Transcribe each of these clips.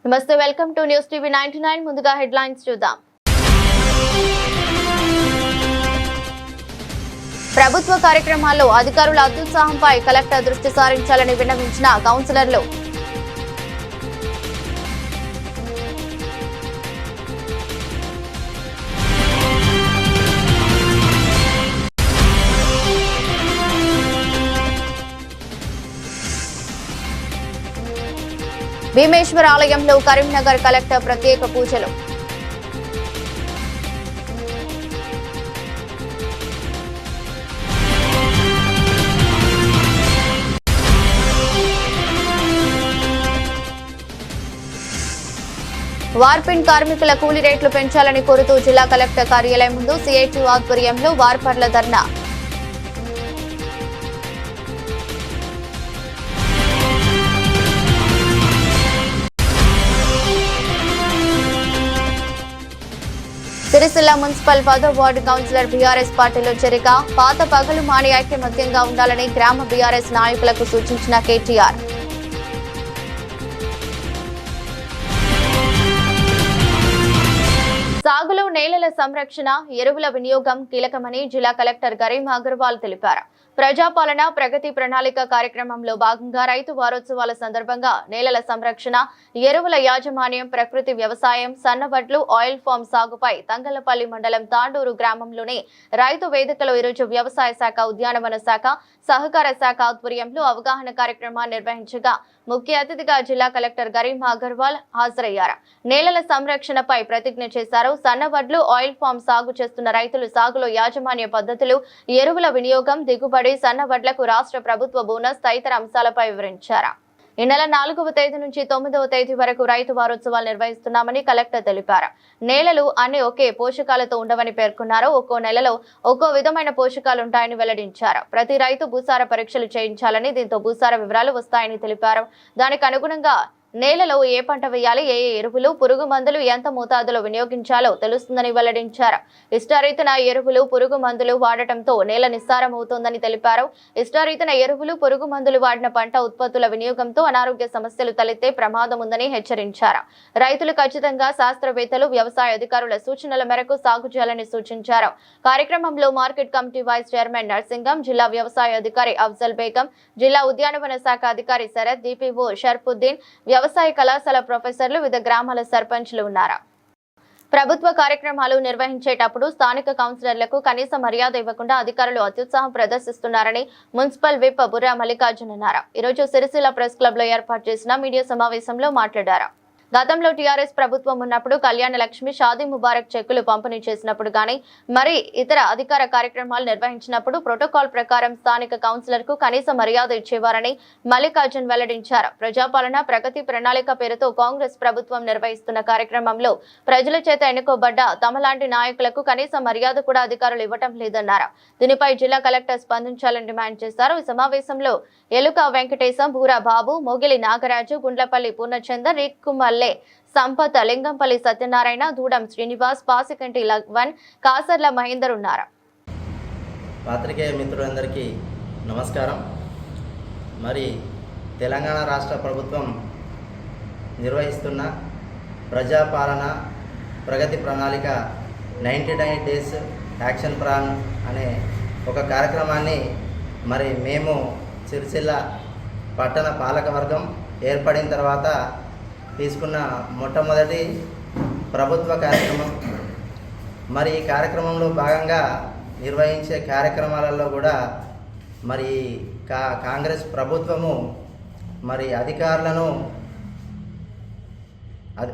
నమస్తే, welcome to news TV 99. ముందుగా headlines చూద్దాం. ప్రభుత్వ కార్యక్రమాల్లో అధికారుల అత్యుత్సాహంపై కలెక్టర్ దృష్టి సారించాలని విన్నవించిన కౌన్సిలర్లు. భీమేశ్వర ఆలయంలో కరీంనగర్ కలెక్టర్ ప్రత్యేక పూజలు. వార్పిన్ కార్మికుల కూలీ రేట్లు పెంచాలని కోరుతూ జిల్లా కలెక్టర్ కార్యాలయం ముందు సిఐటి ఆధ్వర్యంలో వార్పర్ల ధర్నా. సిరిసిల్ల మున్సిపల్ 10వ వార్డు కౌన్సిలర్ బీఆర్ఎస్ పార్టీలో చేరిక. పాత పగలు మాని ఐక్యమత్యంగా ఉండాలని గ్రామ బీఆర్ఎస్ నాయకులకు సూచించిన కేటీఆర్. సాగులో నేలల సంరక్షణ, ఎరువుల వినియోగం కీలకమని జిల్లా కలెక్టర్ గరీం అగర్వాల్ తెలిపారు. ప్రజాపాలన ప్రగతి ప్రణాళిక కార్యక్రమంలో భాగంగా రైతు వారోత్సవాల సందర్భంగా నేలల సంరక్షణ, ఎరువుల యాజమాన్యం, ప్రకృతి వ్యవసాయం, సన్నవడ్లు, ఆయిల్ ఫామ్ సాగుపై తంగళ్లపల్లి మండలం తాండూరు గ్రామంలోని రైతు వేదికలో ఈరోజు వ్యవసాయ శాఖ, ఉద్యానవన శాఖ, సహకార శాఖ ఆధ్వర్యంలో అవగాహన కార్యక్రమాన్ని నిర్వహించగా ముఖ్య అతిథిగా జిల్లా కలెక్టర్ గరీం అగర్వాల్ హాజరయ్యారు. నేలల సంరక్షణపై ప్రతిజ్ఞ చేశారు. సన్నవడ్లు, ఆయిల్ ఫామ్ సాగు చేస్తున్న రైతులు సాగులో యాజమాన్య పద్ధతులు, ఎరువుల వినియోగం, దిగుబడి, సన్నవడ్లకు రాష్ట్ర ప్రభుత్వ బోనస్ తదితర అంశాలపై వివరించారు. ఈ నెల 4వ తేదీ నుంచి 9వ తేదీ వరకు రైతు వారోత్సవాలు నిర్వహిస్తున్నామని కలెక్టర్ తెలిపారు. నేలలు అన్ని ఒకే పోషకాలతో ఉండవని పేర్కొన్నారు. ఒక్కో నెలలో ఒక్కో విధమైన పోషకాలుంటాయని వెల్లడించారు. ప్రతి రైతు భూసార పరీక్షలు చేయించాలని, దీంతో భూసార వివరాలు వస్తాయని తెలిపారు. దానికి అనుగుణంగా నేలలో ఏ పంట వేయాలి, ఏ ఎరువులు, పురుగు మందులు ఎంత మోతాదులో వినియోగించాలో తెలుస్తుందని వెల్లడించారు. ఇష్టారీతన ఎరువులు, పురుగు మందులు వాడటంతో నేల నిస్సారం అవుతోందని తెలిపారు. ఇష్టారీతన ఎరువులు, పురుగు మందులు వాడిన పంట ఉత్పత్తుల వినియోగంతో అనారోగ్య సమస్యలు తలెత్తే ప్రమాదం ఉందని హెచ్చరించారు. రైతులు ఖచ్చితంగా శాస్త్రవేత్తలు, వ్యవసాయ అధికారుల సూచనల మేరకు సాగు చేయాలని సూచించారు. కార్యక్రమంలో market committee vice chairman Narsingam, జిల్లా వ్యవసాయ అధికారి అఫ్జల్ బేగం, జిల్లా ఉద్యానవన శాఖ అధికారి శరత్, డిపిఓ షర్ఫుద్దీన్, వ్యవసాయ కళాశాల ప్రొఫెసర్లు, వివిధ గ్రామాల సర్పంచ్లు ఉన్నారు. ప్రభుత్వ కార్యక్రమాలు నిర్వహించేటప్పుడు స్థానిక కౌన్సిలర్లకు కనీస మర్యాద ఇవ్వకుండా అధికారులు అత్యుత్సాహం ప్రదర్శిస్తున్నారని మున్సిపల్ విప్ బుర్రా మల్లికార్జున్ అన్నారు. ఈరోజు సిరిసిల్ల ప్రెస్ క్లబ్ లో ఏర్పాటు చేసిన మీడియా సమావేశంలో మాట్లాడారు. గతంలో టీఆర్ఎస్ ప్రభుత్వం ఉన్నప్పుడు కళ్యాణ లక్ష్మి, షాదీ ముబారక్ చెక్కులు పంపిణీ చేసినప్పుడు గానీ, మరి ఇతర అధికార కార్యక్రమాలు నిర్వహించినప్పుడు ప్రోటోకాల్ ప్రకారం స్థానిక కౌన్సిలర్ కు కనీస మర్యాద ఇచ్చేవారని మల్లికార్జున్ వెల్లడించారు. ప్రజాపాలన ప్రగతి ప్రణాళిక పేరుతో కాంగ్రెస్ ప్రభుత్వం నిర్వహిస్తున్న కార్యక్రమంలో ప్రజల చేత ఎన్నుకోబడ్డ తమలాంటి నాయకులకు కనీస మర్యాద కూడా అధికారులు ఇవ్వటం లేదన్నారు. దీనిపై జిల్లా కలెక్టర్ స్పందించాలని డిమాండ్ చేశారు. ఈ సమావేశంలో ఎలుక వెంకటేశం, బూరా బాబు, మొగిలి నాగరాజు, గుండ్లపల్లి పూర్ణచందర్, రిక్కుమల్లె సంపత్, లింగంపల్లి సత్యనారాయణ, దూడం శ్రీనివాస్, పాసికంటి లగ్వన్, కాసర్ల మహేందర్ ఉన్నారు. పాత్రికేయ మిత్రులందరికీ నమస్కారం. మరి తెలంగాణ రాష్ట్ర ప్రభుత్వం నిర్వహిస్తున్న ప్రజాపాలన ప్రగతి ప్రణాళిక 99 డేస్ యాక్షన్ ప్లాన్ అనే ఒక కార్యక్రమాన్ని మరి మేము సిరిసిల్ల పట్టణ పాలకవర్గం ఏర్పడిన తర్వాత తీసుకున్న మొట్టమొదటి ప్రభుత్వ కార్యక్రమం. మరి ఈ కార్యక్రమంలో భాగంగా నిర్వహించే కార్యక్రమాలలో కూడా మరి కాంగ్రెస్ ప్రభుత్వము మరి అధికారులను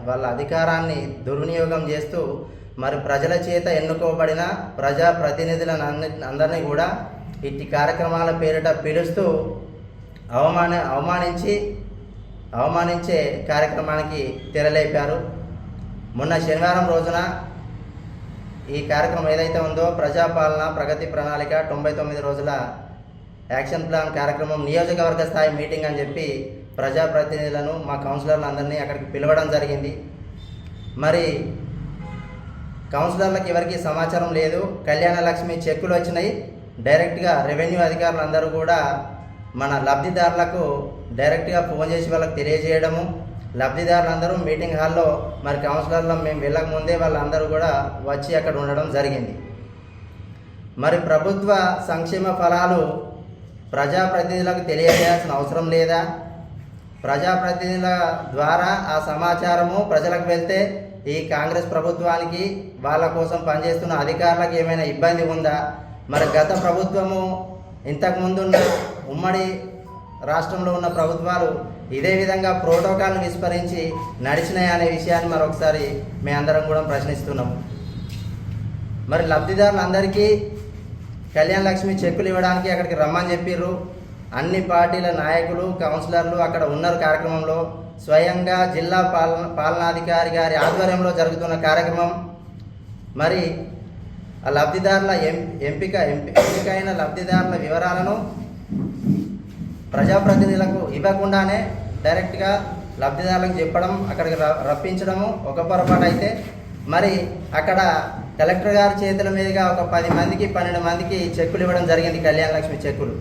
వాళ్ళ అధికారాన్ని దుర్వినియోగం చేస్తూ మరి ప్రజల చేత ఎన్నుకోబడిన ప్రజాప్రతినిధులను అందరినీ కూడా ఇట్టి కార్యక్రమాల పేరిట పిలుస్తూ అవమానించే కార్యక్రమానికి తెరలేపారు. మొన్న శనివారం రోజున ఈ కార్యక్రమం ఏదైతే ఉందో ప్రజాపాలన ప్రగతి ప్రణాళిక 99 రోజుల యాక్షన్ ప్లాన్ కార్యక్రమం నియోజకవర్గ స్థాయి మీటింగ్ అని చెప్పి ప్రజాప్రతినిధులను, మా కౌన్సిలర్లు అందరినీ అక్కడికి పిలవడం జరిగింది. మరి కౌన్సిలర్లకు ఎవరికి సమాచారం లేదు. కళ్యాణ లక్ష్మి చెక్కులు వచ్చినాయి. డైరెక్ట్గా రెవెన్యూ అధికారులు అందరూ కూడా మన లబ్ధిదారులకు డైరెక్ట్గా ఫోన్ చేసి వాళ్ళకి తెలియజేయడము, లబ్ధిదారులందరూ మీటింగ్ హాల్లో మరి కౌన్సిలర్లు మేము వెళ్ళకముందే వాళ్ళందరూ కూడా వచ్చి అక్కడ ఉండడం జరిగింది. మరి ప్రభుత్వ సంక్షేమ ఫలాలు ప్రజాప్రతినిధులకు తెలియజేయాల్సిన అవసరం లేదా? ప్రజాప్రతినిధుల ద్వారా ఆ సమాచారము ప్రజలకు వెళ్తే ఈ కాంగ్రెస్ ప్రభుత్వానికి వాళ్ళ కోసం పనిచేస్తున్న అధికారులకు ఏమైనా ఇబ్బంది ఉందా? మరి గత ప్రభుత్వము ఇంతకుముందున్న ఉమ్మడి రాష్ట్రంలో ఉన్న ప్రభుత్వాలు ఇదే విధంగా ప్రోటోకాల్ని విస్మరించి నడిచినాయి అనే విషయాన్ని మరొకసారి మేము అందరం కూడా ప్రశ్నిస్తున్నాం. మరి లబ్ధిదారులందరికీ కళ్యాణ లక్ష్మి చెక్కులు ఇవ్వడానికి అక్కడికి రమ్మని చెప్పిర్రు. అన్ని పార్టీల నాయకులు కౌన్సిలర్లు అక్కడ ఉన్నారు కార్యక్రమంలో. స్వయంగా జిల్లా పాలనాధికారి గారి ఆధ్వర్యంలో జరుగుతున్న కార్యక్రమం. మరి ఆ లబ్ధిదారుల ఎంపికైన లబ్ధిదారుల వివరాలను ప్రజాప్రతినిధులకు ఇవ్వకుండానే డైరెక్ట్గా లబ్ధిదారులకు చెప్పడం, అక్కడికి రప్పించడము ఒక పొరపాటు అయితే, మరి అక్కడ కలెక్టర్ గారి చేతుల మీదుగా ఒక 10 మందికి 12 మందికి చెక్కులు ఇవ్వడం జరిగింది, కళ్యాణ లక్ష్మి చెక్కులు.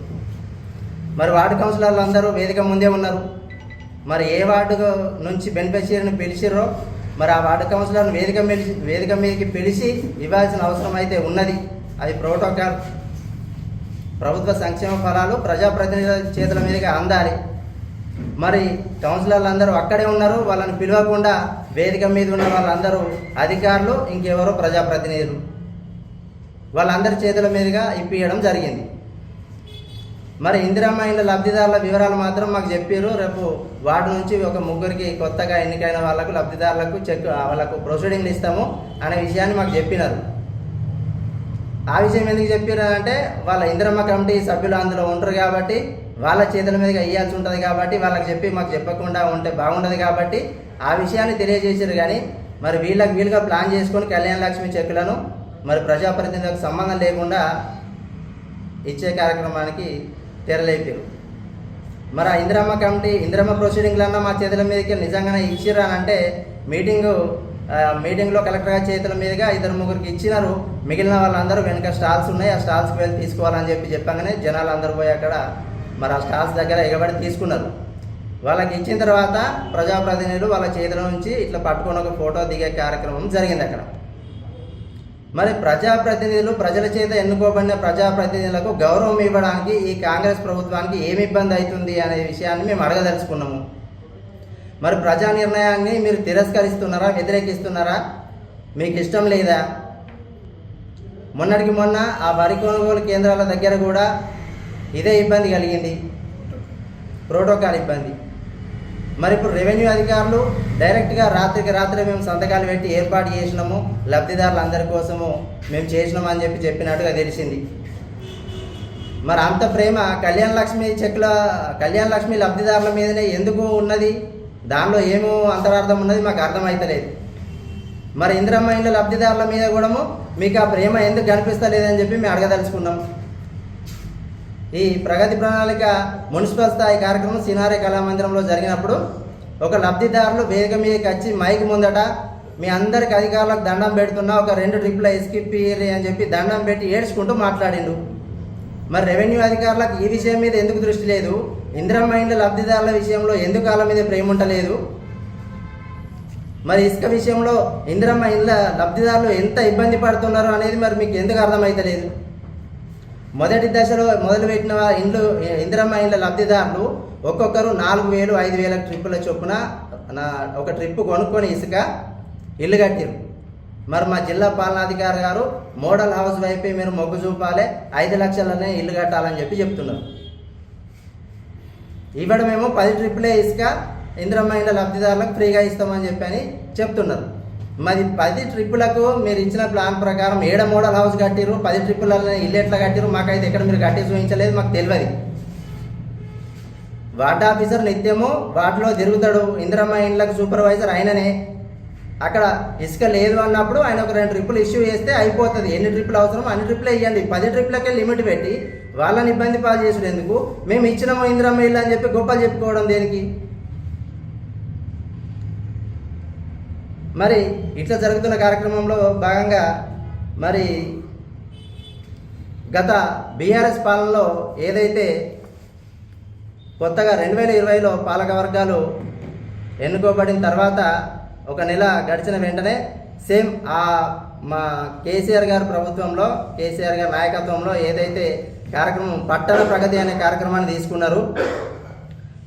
మరి వార్డు కౌన్సిలర్లు అందరూ వేదిక ముందే ఉన్నారు. మరి ఏ వార్డు నుంచి బెనిఫిషియరీని పిలిచిర్రో మరి ఆ వార్డు కౌన్సిలర్ను వేదిక మీదకి పిలిచి ఇవ్వాల్సిన అవసరం అయితే ఉన్నది. అది ప్రోటోకాల్. ప్రభుత్వ సంక్షేమ ఫలాలు ప్రజాప్రతినిధుల చేతుల మీదుగా అందాలి. మరి కౌన్సిలర్లు అందరూ అక్కడే ఉన్నారు, వాళ్ళని పిలవకుండా వేదిక మీద ఉన్న వాళ్ళందరూ అధికారులు, ఇంకెవరో ప్రజాప్రతినిధులు, వాళ్ళందరి చేతుల మీదుగా ఇప్పియడం జరిగింది. మరి ఇందిరమ్మ ఇండ్ల లబ్ధిదారుల వివరాలు మాత్రం మాకు చెప్పారు. రేపు వార్డు నుంచి ఒక 3 కొత్తగా ఎన్నికైన వాళ్ళకు లబ్ధిదారులకు వాళ్ళకు ప్రొసీడింగ్లు ఇస్తాము అనే విషయాన్ని మాకు చెప్పినారు. ఆ విషయం ఎందుకు చెప్పారు అంటే వాళ్ళ ఇందిరమ్మ కమిటీ సభ్యులు అందులో ఉంటారు కాబట్టి వాళ్ళ చేతుల మీదుగా ఇవ్వాల్సి ఉంటుంది కాబట్టి వాళ్ళకి చెప్పి మాకు చెప్పకుండా ఉంటే బాగుండదు కాబట్టి ఆ విషయాన్ని తెలియజేశారు. కానీ మరి వీళ్ళుగా ప్లాన్ చేసుకొని కళ్యాణ లక్ష్మి చెక్కులను మరి ప్రజాప్రతినిధులకు సంబంధం లేకుండా ఇచ్చే కార్యక్రమానికి తెరలేపారు. మరి ఆ ఇందిరమ్మ కమిటీ ఇందిరమ్మ ప్రొసీడింగ్లన్నా మా చేతుల మీదకి నిజంగానే ఇచ్చిర్రు అని అంటే మీటింగ్లో కలెక్టర్ గారి చేతుల మీదుగా 2-3 ఇచ్చినారు. మిగిలిన వాళ్ళందరూ వెనుక స్టాల్స్ ఉన్నాయి, ఆ స్టాల్స్కి వెళ్ళి తీసుకోవాలని చెప్పగానే జనాలు అందరూ పోయి అక్కడ మరి ఆ స్టాల్స్ దగ్గర ఎగబడి తీసుకున్నారు. వాళ్ళకి ఇచ్చిన తర్వాత ప్రజాప్రతినిధులు వాళ్ళ చేతుల నుంచి ఇట్లా పట్టుకొని ఒక ఫోటో దిగే కార్యక్రమం జరిగింది అక్కడ. మరి ప్రజాప్రతినిధులు ప్రజల చేత ఎన్నుకోబడిన ప్రజాప్రతినిధులకు గౌరవం ఇవ్వడానికి ఈ కాంగ్రెస్ ప్రభుత్వానికి ఏమి ఇబ్బంది అవుతుంది అనే విషయాన్ని మేము అడగదలుచుకున్నాము. మరి ప్రజా నిర్ణయాన్ని మీరు తిరస్కరిస్తున్నారా, వ్యతిరేకిస్తున్నారా, మీకు ఇష్టం లేదా? మొన్నటికి మొన్న ఆ వరి కొనుగోలు కేంద్రాల దగ్గర కూడా ఇదే ఇబ్బంది కలిగింది, ప్రోటోకాల్ ఇబ్బంది. మరి ఇప్పుడు రెవెన్యూ అధికారులు డైరెక్ట్గా రాత్రికి రాత్రే మేము సంతకాలు పెట్టి ఏర్పాటు చేసినాము, లబ్ధిదారులందరి కోసము మేము చేసినాము అని చెప్పినట్టుగా తెలిసింది. మరి అంత ప్రేమ కళ్యాణ లక్ష్మి లబ్ధిదారుల మీదనే ఎందుకు ఉన్నది? దానిలో ఏమో అంతరార్థం ఉన్నది మాకు అర్థమవుతలేదు. మరి ఇందిరమ్మ ఇండ్ల లబ్ధిదారుల మీద కూడా మీకు ఆ ప్రేమ ఎందుకు కనిపిస్తలేదని చెప్పి మేము అడగదలుచుకున్నాం. ఈ ప్రగతి ప్రణాళిక మున్సిపల్ స్థాయి కార్యక్రమం సినారే కళామందిరంలో జరిగినప్పుడు ఒక లబ్ధిదారులు వేదిక మీదకి వచ్చి మైక్ ముందట మీ అందరికి అధికారులకు దండం పెడుతున్నా, ఒక 2 ట్రిప్పుల ఎస్కిప్పిరి అని చెప్పి దండం పెట్టి ఏడ్చుకుంటూ మాట్లాడిండు. మరి రెవెన్యూ అధికారులకు ఈ విషయం మీద ఎందుకు దృష్టి లేదు? ఇందిరమ్మ ఇండ్ల లబ్ధిదారుల విషయంలో ఎందుకు వాళ్ళ మీద ప్రేమ ఉండలేదు? మరి ఇసుక విషయంలో ఇందిరమ్మ ఇండ్ల లబ్ధిదారులు ఎంత ఇబ్బంది పడుతున్నారు అనేది మరి మీకు ఎందుకు అర్థమవుతలేదు? మొదటి దశలో మొదలుపెట్టిన ఇందిరమ్మ ఇండ్ల లబ్ధిదారులు ఒక్కొక్కరు 4,000, 5,000 ట్రిప్పుల చొప్పున ఒక ట్రిప్పు కొనుక్కొని ఇసుక ఇల్లు కట్టారు. మరి మా జిల్లా పాలనాధికారి గారు మోడల్ హౌస్ వైపు మీరు మొగ్గు చూపాలి, 5 లక్షలనే ఇల్లు కట్టాలని చెప్తున్నారు. ఇవ్వడమేమో 10 ట్రిప్పులే ఇసుక ఇందిరమ్మ ఇండ్ల లబ్ధిదారులకు ఫ్రీగా ఇస్తామని చెప్తున్నారు. మరి 10 ట్రిప్పులకు మీరు ఇచ్చిన ప్లాన్ ప్రకారం 7 మోడల్ హౌస్ కట్టిరు, 10 ట్రిప్పులలో ఇల్లు ఎట్లా కట్టిరు మాకైతే ఎక్కడ మీరు కట్టి చూపించలేదు, మాకు తెలియదు. వార్డ్ ఆఫీసర్ నిత్యము వార్డులో తిరుగుతాడు, ఇందిరమ్మ ఇండ్లకు సూపర్వైజర్ ఆయననే. అక్కడ ఇసుక లేదు అన్నప్పుడు ఆయన ఒక 2 ట్రిప్పులు ఇష్యూ చేస్తే అయిపోతుంది. ఎన్ని ట్రిప్పులు అవసరం అన్ని ట్రిప్పులు ఇవ్వండి. 10 ట్రిప్పులకే లిమిట్ పెట్టి వాళ్ళని ఇబ్బంది పాలు చేసుడు ఎందుకు? మేము ఇచ్చినాము ఇందిరమ్మ ఇల్లు అని చెప్పి గొప్పలు చెప్పుకోవడం దేనికి? మరి ఇట్లా జరుగుతున్న కార్యక్రమంలో భాగంగా మరి గత బీఆర్ఎస్ పాలనలో ఏదైతే కొత్తగా 2020లో పాలక వర్గాలు ఎన్నుకోబడిన తర్వాత ఒక నెల గడిచిన వెంటనే సేమ్ మా కేసీఆర్ గారి ప్రభుత్వంలో, కేసీఆర్ గారి నాయకత్వంలో ఏదైతే కార్యక్రమం పట్టణ ప్రగతి అనే కార్యక్రమాన్ని తీసుకున్నారు,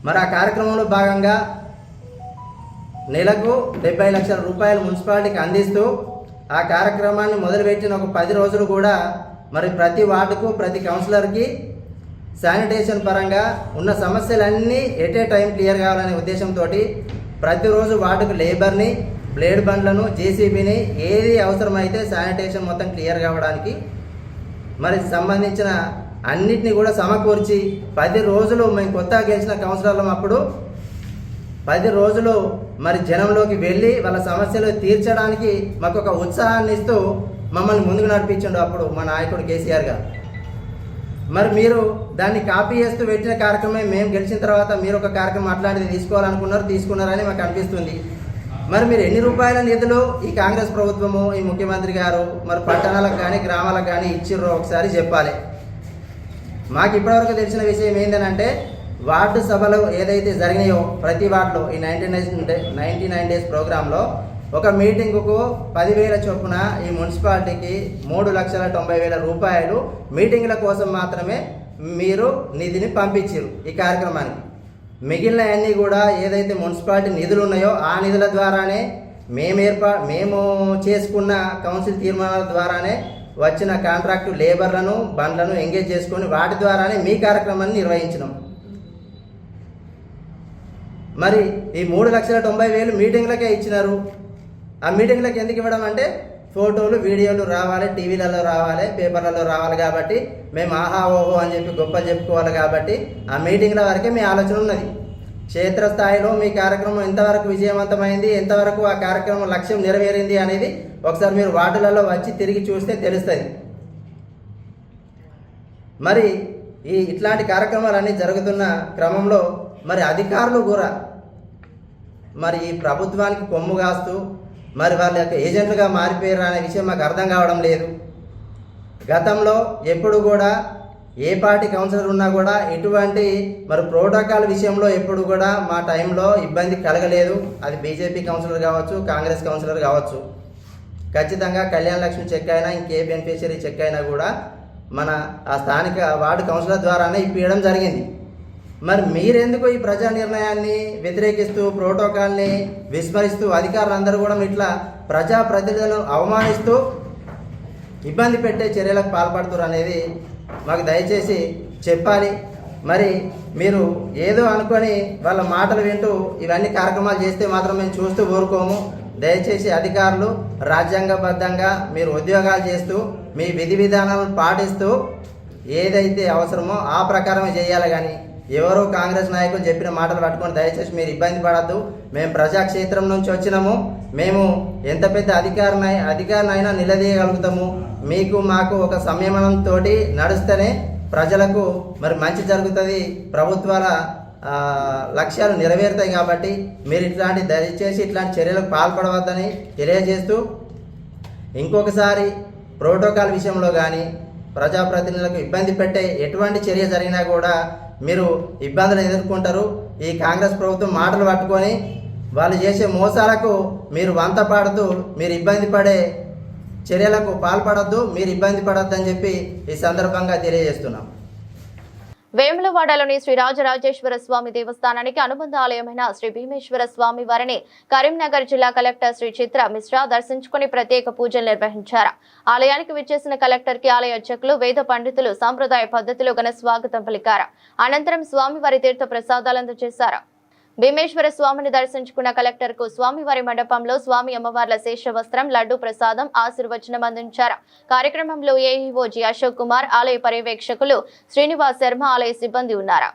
మరి ఆ కార్యక్రమంలో భాగంగా నెలకు 70 లక్షల రూపాయలు మున్సిపాలిటీకి అందిస్తూ ఆ కార్యక్రమాన్ని మొదలుపెట్టిన ఒక 10 రోజులు కూడా మరి ప్రతి వార్డుకు, ప్రతి కౌన్సిలర్కి శానిటేషన్ పరంగా ఉన్న సమస్యలన్నీ ఎట్ ఏ టైం క్లియర్ కావాలనే ఉద్దేశంతో ప్రతిరోజు వార్డుకు లేబర్ని, బ్లేడ్ బండ్లను, జేసీబీని ఏది అవసరమైతే శానిటేషన్ మొత్తం క్లియర్ కావడానికి మరి సంబంధించిన అన్నిటినీ కూడా సమకూర్చి 10 రోజులు మేము కొత్తగా గెలిచిన కౌన్సిలర్లం అప్పుడు 10 రోజులు మరి జనంలోకి వెళ్ళి వాళ్ళ సమస్యలు తీర్చడానికి మాకు ఒక ఉత్సాహాన్ని ఇస్తూ మమ్మల్ని ముందుకు నడిపించండు అప్పుడు మా నాయకుడు కేసీఆర్ గారు. మరి మీరు దాన్ని కాపీ చేస్తూ పెట్టిన కార్యక్రమం మేము గెలిచిన తర్వాత మీరు ఒక కార్యక్రమం అట్లాంటిది తీసుకున్నారని మాకు అనిపిస్తుంది. మరి మీరు ఎన్ని రూపాయల నిధులు ఈ కాంగ్రెస్ ప్రభుత్వము, ఈ ముఖ్యమంత్రి గారు మరి పట్టణాలకు కానీ గ్రామాలకు కానీ ఇచ్చిర్రో ఒకసారి చెప్పాలి. మాకు ఇప్పటివరకు తెలిసిన విషయం ఏంటంటే వార్డు సభలు ఏదైతే జరిగినాయో ప్రతి వార్డులో ఈ 99 డేస్ ప్రోగ్రాంలో ఒక మీటింగుకు 10,000 చొప్పున ఈ మున్సిపాలిటీకి 3,90,000 రూపాయలు మీటింగ్ల కోసం మాత్రమే మీరు నిధిని పంపించారు ఈ కార్యక్రమానికి. మిగిలిన అన్నీ కూడా ఏదైతే మున్సిపాలిటీ నిధులు ఉన్నాయో ఆ నిధుల ద్వారానే మేము చేసుకున్న కౌన్సిల్ తీర్మానాల ద్వారానే వచ్చిన కాంట్రాక్టు లేబర్లను, బండ్లను ఎంగేజ్ చేసుకొని వాటి ద్వారానే మీ కార్యక్రమాన్ని నిర్వహించినాం. మరి ఈ 3,90,000 మీటింగ్లకే ఇచ్చినారు. ఆ మీటింగ్లకు ఎందుకు ఇవ్వడం అంటే ఫోటోలు, వీడియోలు రావాలి, టీవీలలో రావాలి, పేపర్లలో రావాలి కాబట్టి మేము ఆహా ఓహో అని చెప్పి గొప్పలు చెప్పుకోవాలి కాబట్టి ఆ మీటింగ్ల వరకే మీ ఆలోచన ఉన్నది. క్షేత్రస్థాయిలో మీ కార్యక్రమం ఎంతవరకు విజయవంతమైంది, ఎంతవరకు ఆ కార్యక్రమం లక్ష్యం నెరవేరింది అనేది ఒకసారి మీరు వార్డులలో వచ్చి తిరిగి చూస్తే తెలుస్తుంది. మరి ఇట్లాంటి కార్యక్రమాలన్నీ జరుగుతున్న క్రమంలో మరి అధికారులు కూడా మరి ఈ ప్రభుత్వానికి కొమ్ము కాస్తూ మరి వాళ్ళ యొక్క ఏజెంట్లుగా మారిపోయారు అనే విషయం మాకు అర్థం కావడం లేదు. గతంలో ఎప్పుడు కూడా ఏ పార్టీ కౌన్సిలర్ ఉన్నా కూడా ఎటువంటి మరి ప్రోటోకాల్ విషయంలో ఎప్పుడు కూడా మా టైంలో ఇబ్బంది కలగలేదు. అది బీజేపీ కౌన్సిలర్ కావచ్చు, కాంగ్రెస్ కౌన్సిలర్ కావచ్చు. ఖచ్చితంగా కళ్యాణ లక్ష్మి చెక్ అయినా ఇంకే బెనిఫిషియరీ చెక్ అయినా కూడా మన ఆ స్థానిక వార్డు కౌన్సిలర్ ద్వారానే ఇప్పించడం జరిగింది. మరి మీరెందుకు ఈ ప్రజా నిర్ణయాన్ని వ్యతిరేకిస్తూ, ప్రోటోకాల్ని విస్మరిస్తూ అధికారులందరూ కూడా ఇట్లా ప్రజాప్రతినిధులను అవమానిస్తూ ఇబ్బంది పెట్టే చర్యలకు పాల్పడుతున్నారు అనేది మాకు దయచేసి చెప్పాలి. మరి మీరు ఏదో అనుకొని వాళ్ళ మాటలు వింటూ ఇవన్నీ కార్యక్రమాలు చేస్తే మాత్రం మేము చూస్తూ ఊరుకోము. దయచేసి అధికారులు రాజ్యాంగబద్ధంగా మీరు ఉద్యోగాలు చేస్తూ మీ విధి విధానాలను పాటిస్తూ ఏదైతే అవసరమో ఆ ప్రకారమే చేయాలి. కానీ ఎవరో కాంగ్రెస్ నాయకులు చెప్పిన మాటలు పట్టుకొని దయచేసి మీరు ఇబ్బంది పడద్దు. మేము ప్రజాక్షేత్రం నుంచి వచ్చినాము. మేము ఎంత పెద్ద అధికారినైనా నిలదీయగలుగుతాము. మీకు మాకు ఒక సంయమనంతో నడుస్తేనే ప్రజలకు మరి మంచి జరుగుతుంది, ప్రభుత్వాల లక్ష్యాలు నెరవేరుతాయి. కాబట్టి మీరు దయచేసి ఇట్లాంటి చర్యలకు పాల్పడవద్దని తెలియజేస్తూ, ఇంకొకసారి ప్రోటోకాల్ విషయంలో కానీ ప్రజాప్రతినిధులకు ఇబ్బంది పెట్టే ఎటువంటి చర్య జరిగినా కూడా మీరు ఇబ్బందులు ఎదుర్కొంటారు. ఈ కాంగ్రెస్ ప్రభుత్వం మాటలు పట్టుకొని వాళ్ళు చేసే మోసాలకు మీరు వంత పాడుతూ మీరు ఇబ్బంది పడే చర్యలకు పాల్పడొద్దు, మీరు ఇబ్బంది పడొద్దు అని చెప్పి ఈ సందర్భంగా తెలియజేస్తున్నాం. వేములవాడలోని శ్రీ రాజరాజేశ్వర స్వామి దేవస్థానానికి అనుబంధ ఆలయమైన శ్రీ భీమేశ్వర స్వామి వారిని కరీంనగర్ జిల్లా కలెక్టర్ శ్రీ చిత్ర మిశ్రా దర్శించుకుని ప్రత్యేక పూజలు నిర్వహించారు. ఆలయానికి విచ్చేసిన కలెక్టర్ కి ఆలయ అర్చకులు, వేద పండితులు సాంప్రదాయ పద్ధతిలో ఘన స్వాగతం పలికారు. అనంతరం స్వామివారి తీర్థ ప్రసాదాలు అందజేశారు. భీమేశ్వర స్వామిని దర్శించుకున్న కలెక్టర్ కు స్వామివారి మండపంలో స్వామి అమ్మవార్ల శేష వస్త్రం, లడ్డు ప్రసాదం, ఆశీర్వచనం అందించారు. కార్యక్రమంలో ఏఈఓ జి అశోక్ కుమార్, ఆలయ పర్యవేక్షకులు శ్రీనివాస్ శర్మ, ఆలయ సిబ్బంది ఉన్నారు.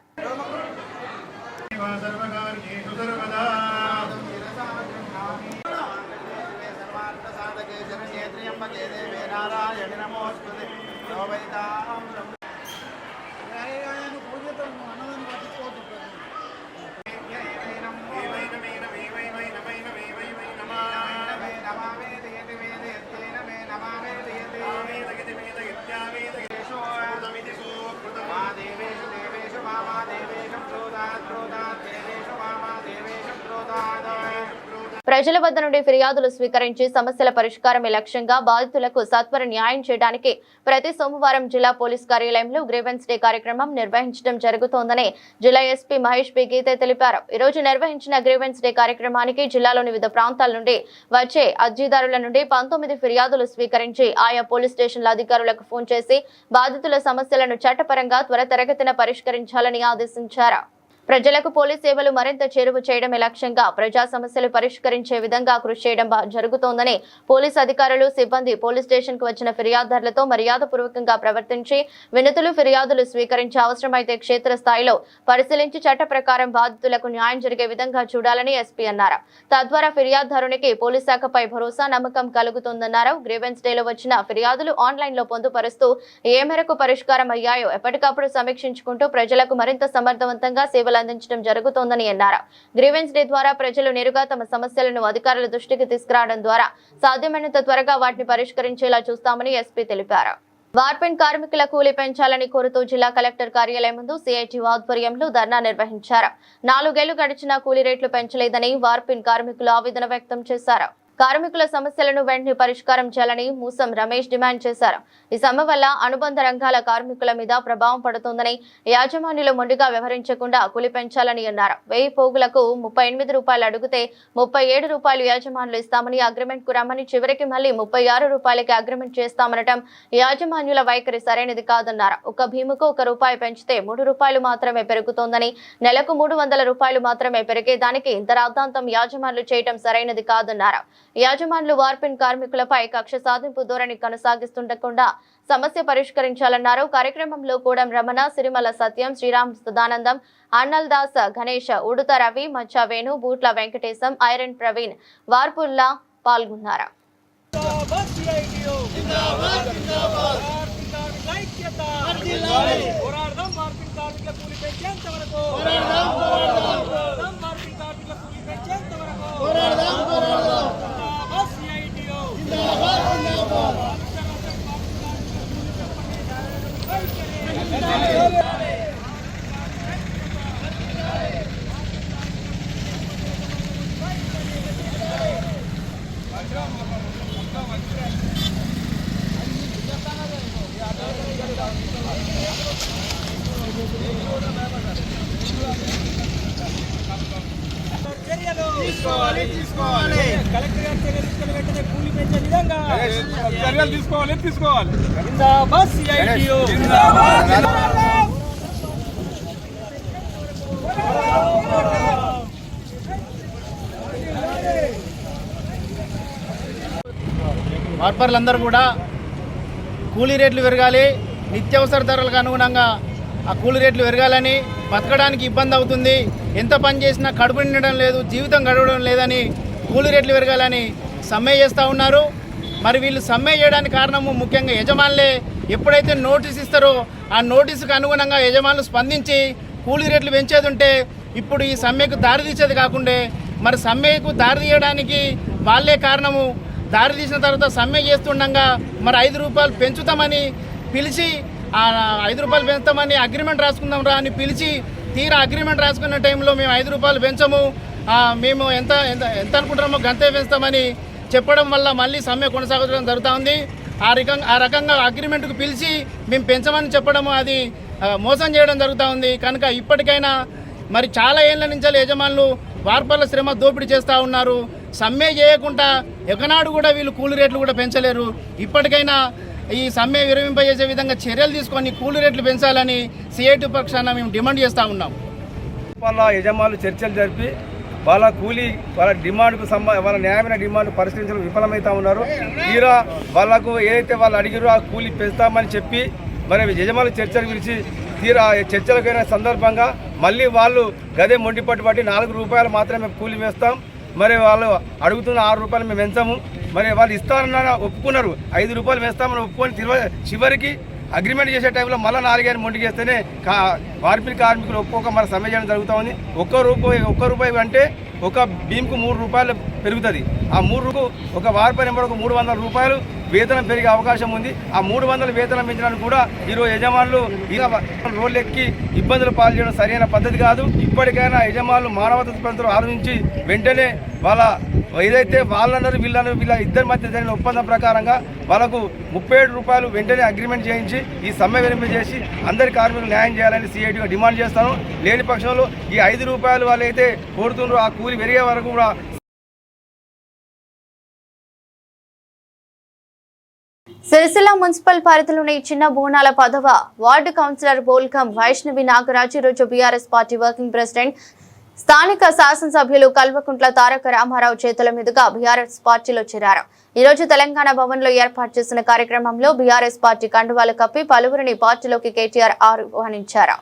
ప్రజల వద్ద నుండి ఫిర్యాదులు స్వీకరించి సమస్యల పరిష్కారమే లక్ష్యంగా బాధితులకు సత్వర న్యాయం చేయడానికి ప్రతి సోమవారం జిల్లా పోలీస్ కార్యాలయంలో గ్రీవెన్స్ డే కార్యక్రమం నిర్వహించడం జరుగుతోందని జిల్లా ఎస్పీ మహేష్ పి గీతే తెలిపారు. ఈ రోజు నిర్వహించిన గ్రీవెన్స్ డే కార్యక్రమానికి జిల్లాలోని వివిధ ప్రాంతాల నుండి వచ్చే అర్జీదారుల నుండి 19 ఫిర్యాదులు స్వీకరించి ఆయా పోలీస్ స్టేషన్ల అధికారులకు ఫోన్ చేసి బాధితుల సమస్యలను చట్టపరంగా త్వరితగతిన పరిష్కరించాలని ఆదేశించారు. ప్రజలకు పోలీస్ సేవలు మరింత చేరువ చేయడమే లక్ష్యంగా ప్రజా సమస్యలు పరిష్కరించే విధంగా కృషి చేయడం జరుగుతోందని పోలీస్ అధికారులు సిబ్బంది పోలీస్ స్టేషన్ కు వచ్చిన ఫిర్యాదుదారులతో మర్యాదపూర్వకంగా ప్రవర్తించి వినతులు ఫిర్యాదులు స్వీకరించి అవసరమైతే క్షేత్ర స్థాయిలో పరిశీలించి చట్ట ప్రకారం బాధితులకు న్యాయం జరిగే విధంగా చూడాలని ఎస్పీ అన్నారు. తద్వారా ఫిర్యాదుదారునికి పోలీస్ శాఖపై భరోసా నమ్మకం కలుగుతుందన్నారు. గ్రీవెన్స్ డేలో వచ్చిన ఫిర్యాదులు ఆన్లైన్ లో పొందుపరుస్తూ ఏ మేరకు పరిష్కారం అయ్యాయో ఎప్పటికప్పుడు సమీక్షించుకుంటూ ప్రజలకు మరింత సమర్థవంతంగా సేవలు అందించడం జరుగుతోందని అన్నారు. గ్రీవెన్స్ డే ద్వారా ప్రజలు నేరుగా తమ సమస్యలను అధికారుల దృష్టికి తీసుకురావడం ద్వారా సాధ్యమైనంత త్వరగా వాటిని పరిష్కరించేలా చూస్తామని ఎస్పీ తెలిపారు. వార్పిన్ కార్మికుల కూలీ పెంచాలని కోరుతూ జిల్లా కలెక్టర్ కార్యాలయం ముందు సిఐటి ఆధ్వర్యంలో ధర్నా నిర్వహించారు. 4 ఏళ్లు గడిచినా కూలీ రేట్లు పెంచలేదని వార్పిన్ కార్మికులు ఆవేదన వ్యక్తం చేశారు. కార్మికుల సమస్యలను వెంటనే పరిష్కారం చేయాలని మూసం రమేష్ డిమాండ్ చేశారు. ఈ సమ్మె వల్ల అనుబంధ రంగాల కార్మికుల మీద ప్రభావం పడుతుందని, యాజమాన్యులు మొండిగా వ్యవహరించకుండా కూలీ పెంచాలని అన్నారు. 1000 పోగులకు 38 రూపాయలు అడిగితే 37 రూపాయలు యాజమాన్యులు ఇస్తామని అగ్రిమెంట్ కు రమ్మని చివరికి మళ్లీ 36 రూపాయలకి అగ్రిమెంట్ చేస్తామనటం యాజమాన్యుల వైఖరి సరైనది కాదన్నారు. ఒక భీముకు 1 రూపాయి పెంచితే 3 రూపాయలు మాత్రమే పెరుగుతోందని, నెలకు 300 రూపాయలు మాత్రమే పెరిగేదానికి ఇంత రాద్ధాంతం యాజమాన్యులు చేయటం సరైనది కాదన్నారు. యాజమాన్యులు వార్పిన్ కార్మికులపై కక్ష సాధింపు ధోరణి కొనసాగిస్తుండకుండా సమస్య పరిష్కరించాలన్నారు. కార్యక్రమంలో కూడం రమణ, సిరిమల సత్యం, శ్రీరామ్ సదానందం, అన్నల్ దాస్, గణేష్, ఉడుత రవి, మచ్చా వేణు, బూట్ల వెంకటేశం, ఐరన్ ప్రవీణ్, వార్పుల్లా పాల్గొన్నారు. తీసుకోవాలి. మార్పర్లందరూ కూడా కూలీ రేట్లు పెరగాలి, నిత్యావసర ధరలకు అనుగుణంగా ఆ కూలీ రేట్లు పెరగాలని, బతకడానికి ఇబ్బంది అవుతుంది, ఎంత పని చేసినా కడుపు నిండడం లేదు, జీవితం గడవడం లేదని కూలీ రేట్లు పెరగాలని సమ్మె చేస్తూ ఉన్నారు. మరి వీళ్ళు సమ్మె చేయడానికి కారణము ముఖ్యంగా యజమానులే. ఎప్పుడైతే నోటీస్ ఇస్తారో ఆ నోటీసుకు అనుగుణంగా యజమానులు స్పందించి కూలీ రేట్లు పెంచేది ఉంటే ఇప్పుడు ఈ సమ్మెకు దారి తీసేది కాకుండా మరి సమ్మెకు దారి తీయడానికి వాళ్ళే కారణము. దారి తీసిన తర్వాత సమ్మె చేస్తుండగా మరి 5 రూపాయలు పెంచుతామని పిలిచి 5 రూపాయలు పెంచుతామని అగ్రిమెంట్ రాసుకుందాం రా అని పిలిచి తీరా అగ్రిమెంట్ రాసుకున్న టైంలో మేము 5 రూపాయలు పెంచము, మేము ఎంత ఎంత ఎంత అనుకుంటున్నామో గంతే పెంచుతామని చెప్పడం వల్ల మళ్ళీ సమ్మె కొనసాగడం జరుగుతూ ఉంది. ఆ రకంగా అగ్రిమెంట్కు పిలిచి మేము పెంచమని చెప్పడము అది మోసం చేయడం జరుగుతూ ఉంది. కనుక ఇప్పటికైనా మరి చాలా ఏళ్ల నుంచి యజమానులు వార్పర్ల శ్రమ దోపిడీ చేస్తూ ఉన్నారు. సమ్మె చేయకుండా ఎకనాడు కూడా వీళ్ళు కూలీ రేట్లు కూడా పెంచలేరు. ఇప్పటికైనా ఈ సమ్మె విరమింపజేసే విధంగా చర్యలు తీసుకొని కూలీ రేట్లు పెంచాలని సిఐటి పక్షాన మేము డిమాండ్ చేస్తూ ఉన్నాం. వాళ్ళ యజమానులు చర్చలు జరిపి వాళ్ళ కూలీ వాళ్ళ డిమాండ్కు వాళ్ళ న్యాయమైన డిమాండ్ పరిష్కరించడం విఫలమవుతూ ఉన్నారు. తీరా వాళ్ళకు ఏదైతే వాళ్ళు అడిగారో ఆ కూలీ పెంచుతామని చెప్పి మరి యజమానులు చర్చలు పిలిచి తీరా చర్చలకైన సందర్భంగా మళ్ళీ వాళ్ళు గదే మొండి పట్టుబట్టి 4 రూపాయలు మాత్రమే కూలీ వేస్తాం, మరి వాళ్ళు అడుగుతున్న 6 రూపాయలు మేము పెంచాము, మరి వాళ్ళు ఇస్తారన్న ఒప్పుకున్నారు, 5 రూపాయలు వేస్తామని ఒప్పుకొని చివరికి అగ్రిమెంట్ చేసే టైంలో మళ్ళీ 4 మొండికి వేస్తేనే వార్పిన్ కార్మికులు ఒక్కొక్క మన సమ్మె చేయడం జరుగుతూ ఉంది. ఒక్క రూపాయి అంటే ఒక భీమ్కు 3 రూపాయలు పెరుగుతుంది. ఆ 3 ఒక వార్ప నెంబర్ ఒక 300 రూపాయలు వేతనం పెరిగే అవకాశం ఉంది. ఆ 300 వేతనం పెంచడానికి కూడా ఈరోజు యజమానులు రోడ్లెక్కి ఇబ్బందులు పాలు చేయడం సరైన పద్ధతి కాదు. ఇప్పటికైనా యజమానులు మానవతా స్పందనతో ఆలోచించి వెంటనే వాళ్ళ ఏదైతే వాళ్ళన్నారు వీళ్ళ ఇద్దరి మధ్య జరిగిన ఒప్పందం ప్రకారంగా వాళ్ళకు 37 రూపాయలు వెంటనే అగ్రిమెంట్ చేయించి ఈ సమ్మె విరమింపజేసి అందరి కార్మికులు న్యాయం చేయాలని సిఐటిగా డిమాండ్ చేస్తాను. లేని పక్షంలో ఈ 5 రూపాయలు వాళ్ళైతే కోరుతున్నారో ఆ కూలి పెరిగే వరకు కూడా. సిరిసిల్ల మున్సిపల్ పరిధిలోని చిన్న బోనాల 10వ వార్డు కౌన్సిలర్ బోల్కం వైష్ణవి నాగరాజు ఈరోజు బీఆర్ఎస్ పార్టీ వర్కింగ్ ప్రెసిడెంట్ స్థానిక శాసనసభ్యులు కల్వకుంట్ల తారక రామారావు చేతుల మీదుగా బీఆర్ఎస్ పార్టీలో చేరారు. ఈ రోజు తెలంగాణ భవన్ లో ఏర్పాటు చేసిన కార్యక్రమంలో బీఆర్ఎస్ పార్టీ కండువాలు కప్పి పలువురిని పార్టీలోకి కేటీఆర్ ఆహ్వానించారు.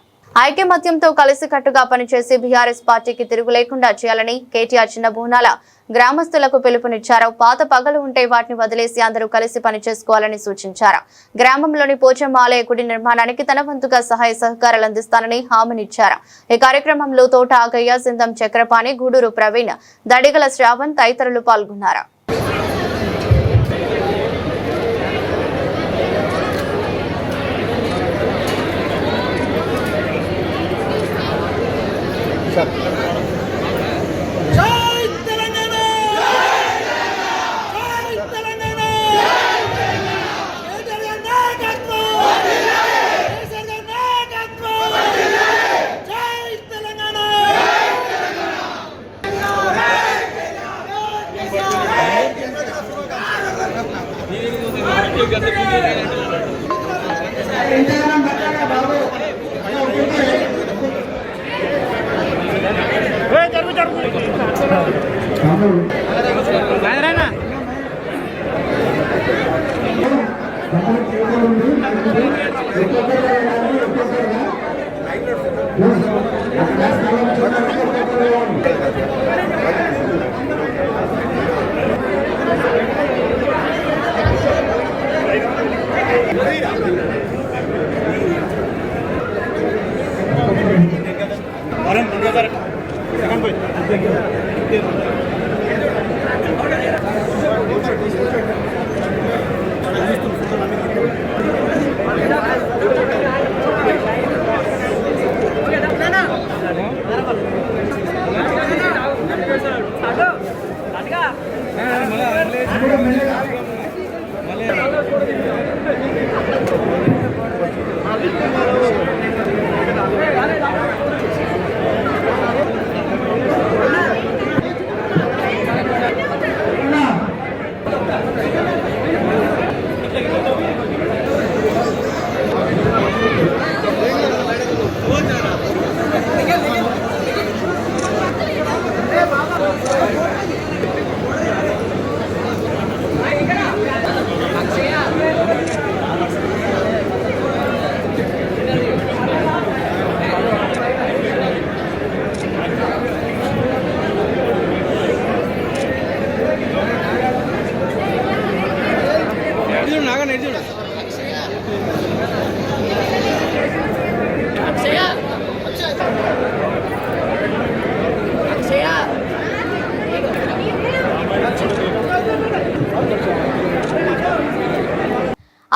ఐకమత్యంతో కలిసికట్టుగా పనిచేసి బీఆర్ఎస్ పార్టీకి తిరుగు లేకుండా చేయాలని కేటీఆర్ చిన్న బోనాల గ్రామస్తులకు పిలుపునిచ్చారు. పాత పగలు ఉంటే వాటిని వదిలేసి అందరూ కలిసి పనిచేసుకోవాలని సూచించారు. గ్రామంలోని పోచమ్మ ఆలయ గుడి నిర్మాణానికి తన వంతుగా సహాయ సహకారాలు అందిస్తానని హామీనిచ్చారు. ఈ కార్యక్రమంలో తోట ఆగయ్య, సిందం చక్రపాణి, గూడూరు ప్రవీణ్, దడిగల శ్రావణ్ తదితరులు పాల్గొన్నారు.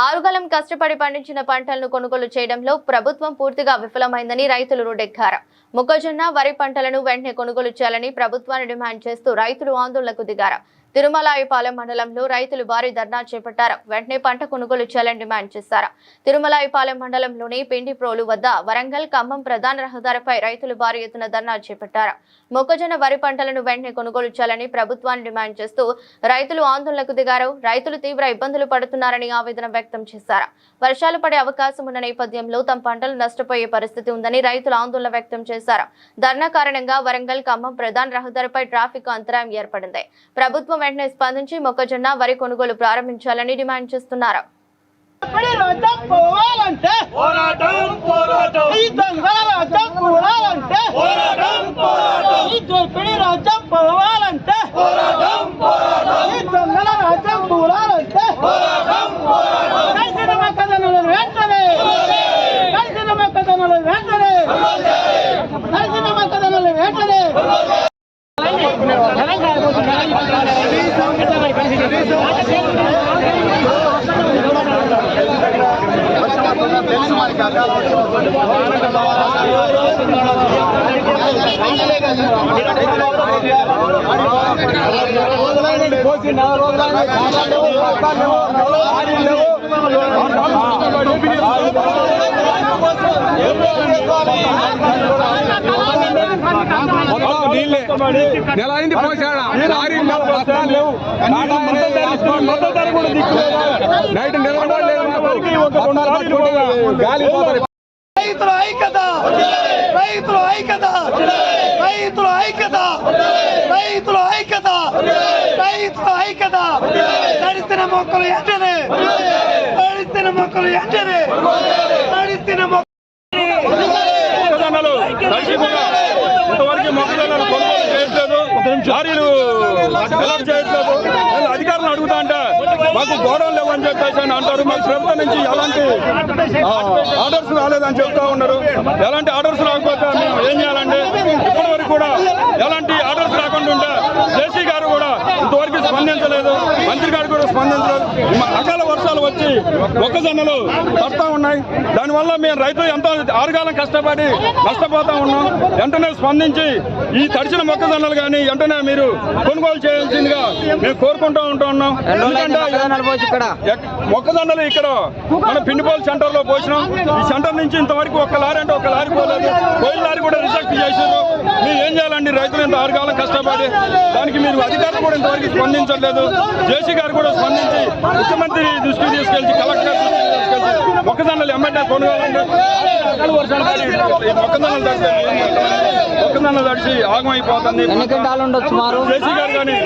ఆరుగాలం కష్టపడి పండించిన పంటలను కొనుగోలు చేయడంలో ప్రభుత్వం పూర్తిగా విఫలమైందని రైతులు రోడ్డెక్కారు. మొక్కజొన్న, వరి పంటలను వెంటనే కొనుగోలు చేయాలని ప్రభుత్వాన్ని డిమాండ్ చేస్తూ రైతులు ఆందోళనకు దిగారు. తిరుమలాయిపాలెం మండలంలో రైతులు భారీ ధర్నా చేపట్టారు. వెంటనే పంట కొనుగోలు చేయాలని డిమాండ్ చేశారు. తిరుమలాయిపాలెం మండలంలోని పిండిప్రోలు వద్ద వరంగల్ ఖమ్మం ప్రధాన రహదారిపై రైతులు భారీ ఎత్తున ధర్నా చేపట్టారు. మొక్కజొన్న, వరి పంటలను వెంటనే కొనుగోలు చేయాలని ప్రభుత్వాన్ని డిమాండ్ చేస్తూ రైతులు ఆందోళనకు దిగారు. రైతులు తీవ్ర ఇబ్బందులు పడుతున్నారని ఆవేదన వ్యక్తం చేశారు. వర్షాలు పడే అవకాశం ఉన్న నేపథ్యంలో తమ పంటలు నష్టపోయే పరిస్థితి ఉందని రైతులు ఆందోళన వ్యక్తం చేశారు. ధర్నా కారణంగా వరంగల్ ఖమ్మం ప్రధాన రహదారిపై ట్రాఫిక్ అంతరాయం ఏర్పడింది. ప్రభుత్వం వెంటనే స్పందించి మొక్కజొన్న, వరి కొనుగోలు ప్రారంభించాలని డిమాండ్ చేస్తున్నారు. తెలుసు నెల అయింది పోసాడా నైట్ నిలబడలేదు రైతుల ఐక్యత రైతుల ఐక్యత రైతుల ఐక్యత రైతుల ఐక్యత రైతుల ఐక్యత తడిసిన మొక్కలు ఎంటనే తడిసిన మొక్కలు ఎంటనే తడిసిన మొక్కలు ఇంతవరకు మొక్కజొన్నలు కొనుగోలు చేయట్లేదు, లారీలు డెవలప్ చేయట్లేదు. అధికారులు అడుగుతా అంటే మాకు గోడౌన్ లేవని చెప్పేసి అని అంటారు. మాకు ప్రభుత్వం నుంచి ఎలాంటి ఆర్డర్స్ రాలేదని చెప్తా ఉన్నారు. ఎలాంటి ఆర్డర్స్ రాకపోతే మేము ఏం చేయాలంటే ఇప్పటి వరకు కూడా ఎలాంటి ఆర్డర్స్ రాకుండా ఉంటే జేసీ గారు కూడా ఇంతవరకు స్పందించలేదు, మంత్రి గారు కూడా స్పందించలేదు. అకాల వర్షాలు వచ్చి మొక్కజొన్నలు పడతా ఉన్నాయి. దానివల్ల మేము రైతులు ఎంతో ఆరుగాలం కష్టపడి నష్టపోతా ఉన్నాం. వెంటనే స్పందించి ఈ తడిచిన మొక్కజొన్నలు కానీ వెంటనే మీరు కొనుగోలు చేయాల్సిందిగా మేము కోరుకుంటూ ఉంటున్నాం. మొక్కజొన్నలు ఇక్కడ మన పిండిపోల్ సెంటర్ లో పోసినాం. ఈ సెంటర్ నుంచి ఇంతవరకు ఒక్క లారీ అంటే ఒక్క లారీ పోలేదు. పోయిన లారీ కూడా రిజెక్ట్ చేశారు. మీరు ఏం చేయాలండి? రైతులు ఇంత ఆరుగాలం కష్టపడి దానికి మీరు అధికారులు కూడా ఇంతవరకు స్పందించలేదు. జేసీ గారు కూడా స్పందించి ముఖ్యమంత్రి దృష్టికి తీసుకెళ్లి కలెక్టర్ దృష్టికి తీసుకెళ్లి మొక్కజొన్నలు ఎమ్మెల్యే కొనుగోలండి. మొక్కజొన్నలు తడిచి ఆగమైపోతుంది. జేసీ గారు కానీ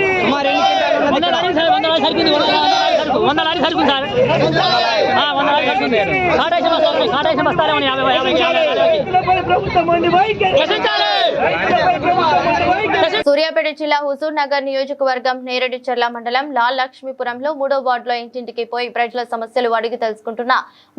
సూర్యాపేట జిల్లా హుజూర్ నగర్ నియోజకవర్గం నేరేడుచర్ల మండలం లాల్ లక్ష్మీపురంలో 3వ వార్డులో ఇంటింటికి పోయి ప్రజల సమస్యలు అడిగి తెలుసుకుంటున్న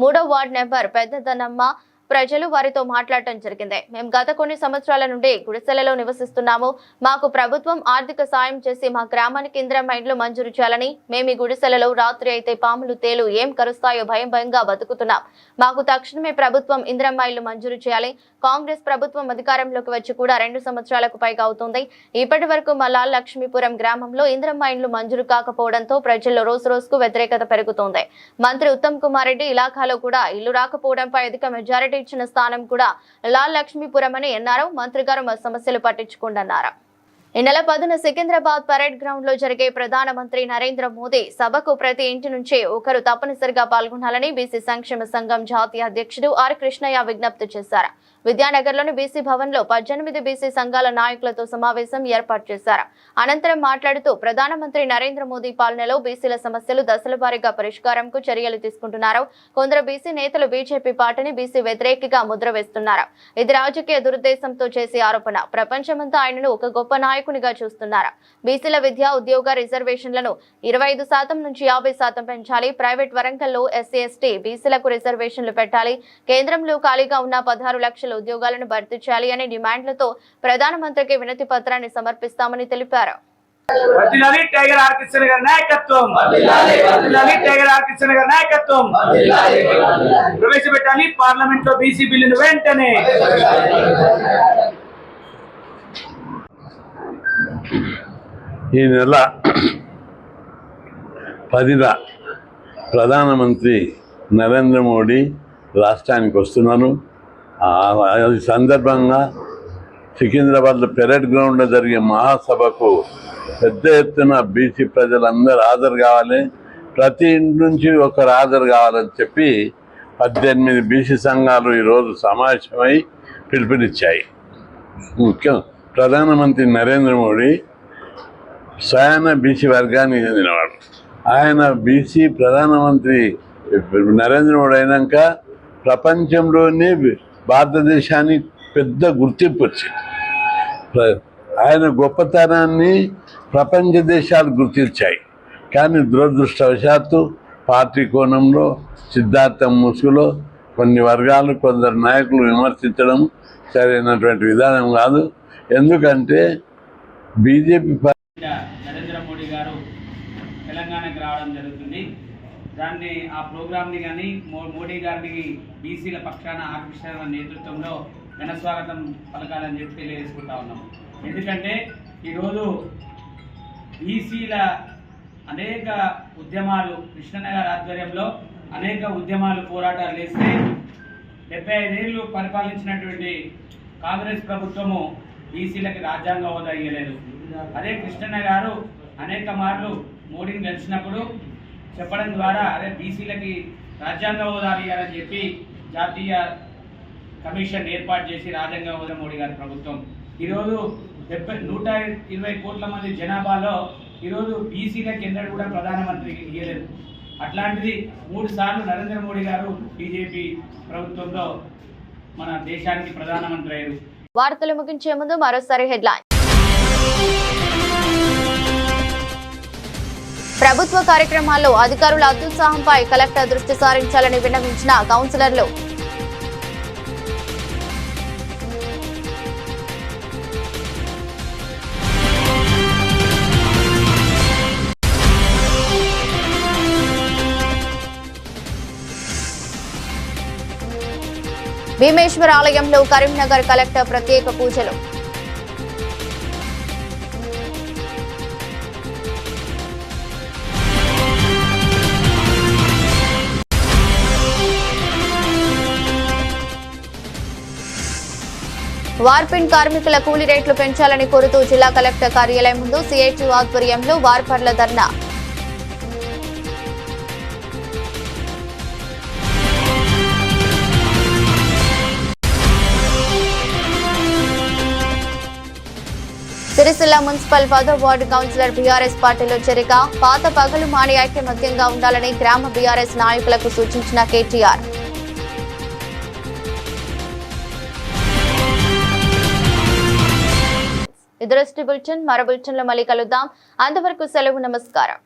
3వ వార్డు నెంబర్ పెద్దదనమ్మ ప్రజలు వారితో మాట్లాడటం జరిగింది. మేము గత కొన్ని సంవత్సరాల నుండి గుడిసెలలో నివసిస్తున్నాము. మాకు ప్రభుత్వం ఆర్థిక సాయం చేసి మా గ్రామానికి ఇందిరమ్మ ఇండ్లు మంజూరు చేయాలని, మేము ఈ గుడిసెలలో రాత్రి అయితే పాములు తేలు ఏం కరుస్తాయో భయంగా బతుకుతున్నాం. మాకు తక్షణమే ప్రభుత్వం ఇందిరమ్మ ఇళ్లు మంజూరు చేయాలి. కాంగ్రెస్ ప్రభుత్వం అధికారంలోకి వచ్చి కూడా 2 సంవత్సరాలకు పైగా అవుతుంది. ఇప్పటి వరకు మా లాల్ లక్ష్మీపురం గ్రామంలో ఇందిరమ్మ ఇండ్లు మంజూరు కాకపోవడంతో ప్రజల్లో రోజుకు వ్యతిరేకత పెరుగుతోంది. మంత్రి ఉత్తమ్ కుమార్ రెడ్డి ఇలాఖాలో కూడా ఇల్లు రాకపోవడంపై అధిక మెజారిటీ ఇచ్చిన స్థానం కూడా లాల్ లక్ష్మీపురం అని అన్నారు. మంత్రి గారు మా సమస్యలు పట్టించుకోండన్నారు. ఈ నెల 10న సికింద్రాబాద్ పరేడ్ గ్రౌండ్ లో జరిగే ప్రధానమంత్రి నరేంద్ర మోదీ సభకు ప్రతి ఇంటి నుంచి ఒకరు తప్పనిసరిగా పాల్గొనాలని బీసీ సంక్షేమ సంఘం జాతీయ అధ్యక్షుడు ఆర్ కృష్ణయ్య విజ్ఞప్తి చేశారు. విద్యానగర్లోని బీసీ భవన్ లో 18 బీసీ సంఘాల నాయకులతో సమావేశం ఏర్పాటు చేశారు. అనంతరం మాట్లాడుతూ ప్రధానమంత్రి నరేంద్ర మోదీ పాలనలో బీసీల సమస్యలు దశల వారీగా పరిష్కారంకు చర్యలు తీసుకుంటున్నారు. కొందరు బీసీ నేతలు బీజేపీ పార్టీని బీసీ వ్యతిరేకిగా ముద్ర వేస్తున్నారు. ఇది రాజకీయ దురుద్దేశంతో చేసే ఆరోపణ. ప్రపంచమంతా ఆయనను ఒక గొప్ప నాయకునిగా చూస్తున్నారు. బీసీల విద్య ఉద్యోగ రిజర్వేషన్లను 25% నుంచి 50% పెంచాలి. ప్రైవేట్ వరంగల్లో ఎస్సీ ఎస్టీ బీసీలకు రిజర్వేషన్లు పెట్టాలి. కేంద్రంలో ఖాళీగా ఉన్న 16 లక్షల ఉద్యోగాలను భర్తీ చేయాలి అనే డిమాండ్లతో ప్రధానమంత్రికి వినతి పత్రాన్ని సమర్పిస్తామని తెలిపారు. టైగర్ ఆర్ కృష్ణ గారి నాయకత్వం, టైగర్ ఆర్ కృష్ణ గారి నాయకత్వం ప్రవేశపెట్టాలి. పార్లమెంట్ లో బీసీ బిల్లును వెంటనే ఈ నెల 10న ప్రధానమంత్రి నరేంద్ర మోడీ రాష్ట్రానికి వస్తున్నారు. ఈ సందర్భంగా సికింద్రాబాద్లో పెరేడ్ గ్రౌండ్లో జరిగే మహాసభకు పెద్ద ఎత్తున బీసీ ప్రజలందరూ హాజరు కావాలి. ప్రతి ఇంటి నుంచి ఒకరు హాజరు కావాలని చెప్పి 18 బీసీ సంఘాలు ఈరోజు సమావేశమై పిలుపునిచ్చాయి. ముఖ్యం ప్రధానమంత్రి నరేంద్ర మోడీ స్వయాన బీసీ వర్గానికి చెందినవాడు. ఆయన బీసీ ప్రధానమంత్రి నరేంద్ర మోడీ అయినాక ప్రపంచంలోనే భారతదేశానికి పెద్ద గుర్తింపు వచ్చింది. ఆయన గొప్పతనాన్ని ప్రపంచ దేశాలు గుర్తించాయి. కానీ దురదృష్టవశాత్తు పార్టీ కోణంలో సిద్ధార్థం ముసుగులో కొన్ని వర్గాలు కొందరు నాయకులు విమర్శించడం సరైనటువంటి విధానం కాదు. ఎందుకంటే బీజేపీ నరేంద్ర మోడీ గారు తెలంగాణకు రావడం జరుగుతుంది. దాన్ని ఆ ప్రోగ్రామ్ని కానీ మోడీ గారిని బీసీల పక్షాన ఆకర్షణ నేతృత్వంలో ఘన స్వాగతం పలకాలని చెప్పి తెలియజేసుకుంటా ఉన్నాం. ఎందుకంటే ఈరోజు బీసీల అనేక ఉద్యమాలు కృష్ణన్న గారి ఆధ్వర్యంలో అనేక ఉద్యమాలు పోరాటాలు చేస్తే 75 ఏళ్ళు పరిపాలించినటువంటి కాంగ్రెస్ ప్రభుత్వము బీసీలకి రాజ్యాంగ హోదా ఇవ్వలేదు. అదే కృష్ణన్న గారు అనేక మార్లు మోడీని గెలిచినప్పుడు చెప్పడం ద్వారా అదే బీసీలకి రాజ్యాంగ హోదా ఇవ్వాలని చెప్పి జాతీయ కమిషన్ ఏర్పాటు చేసి రాజ్యాంగ హోదా మోడీ గారి ప్రభుత్వం ఈరోజు 120 కోట్ల మంది జనాభాలో ఈరోజు బీసీలకు ఎన్నడూ కూడా ప్రధానమంత్రికి ఇవ్వలేదు. అట్లాంటిది 3 సార్లు నరేంద్ర మోడీ గారు బీజేపీ ప్రభుత్వంలో మన దేశానికి ప్రధానమంత్రి అయ్యారు. వార్తలు ముగించే ముందు మరోసారి హెడ్లైన్. ప్రభుత్వ కార్యక్రమాల్లో అధికారుల అత్యుత్సాహంపై కలెక్టర్ దృష్టి సారించాలని విన్నవించిన కౌన్సిలర్లు. భీమేశ్వర ఆలయంలో కరీంనగర్ కలెక్టర్ ప్రత్యేక పూజలు. వార్పిన్ కార్మికుల కూలీ రేట్లు పెంచాలని కోరుతూ జిల్లా కలెక్టర్ కార్యాలయం ముందు సిఐటి ఆధ్వర్యంలో వార్పర్ల ధర్నా. సిరిసిల్ల మున్సిపల్ 10వ వార్డు కౌన్సిలర్ బీఆర్ఎస్ పార్టీలో చేరిక. పాత పగలు మాని ఐక్యమత్యంగా ఉండాలని గ్రామ బీఆర్ఎస్ నాయకులకు సూచించిన కేటీఆర్. ఇది బులెటిన్. మరో బులెటిన్లో మళ్ళీ కలుద్దాం. అంతవరకు సెలవు. నమస్కారం.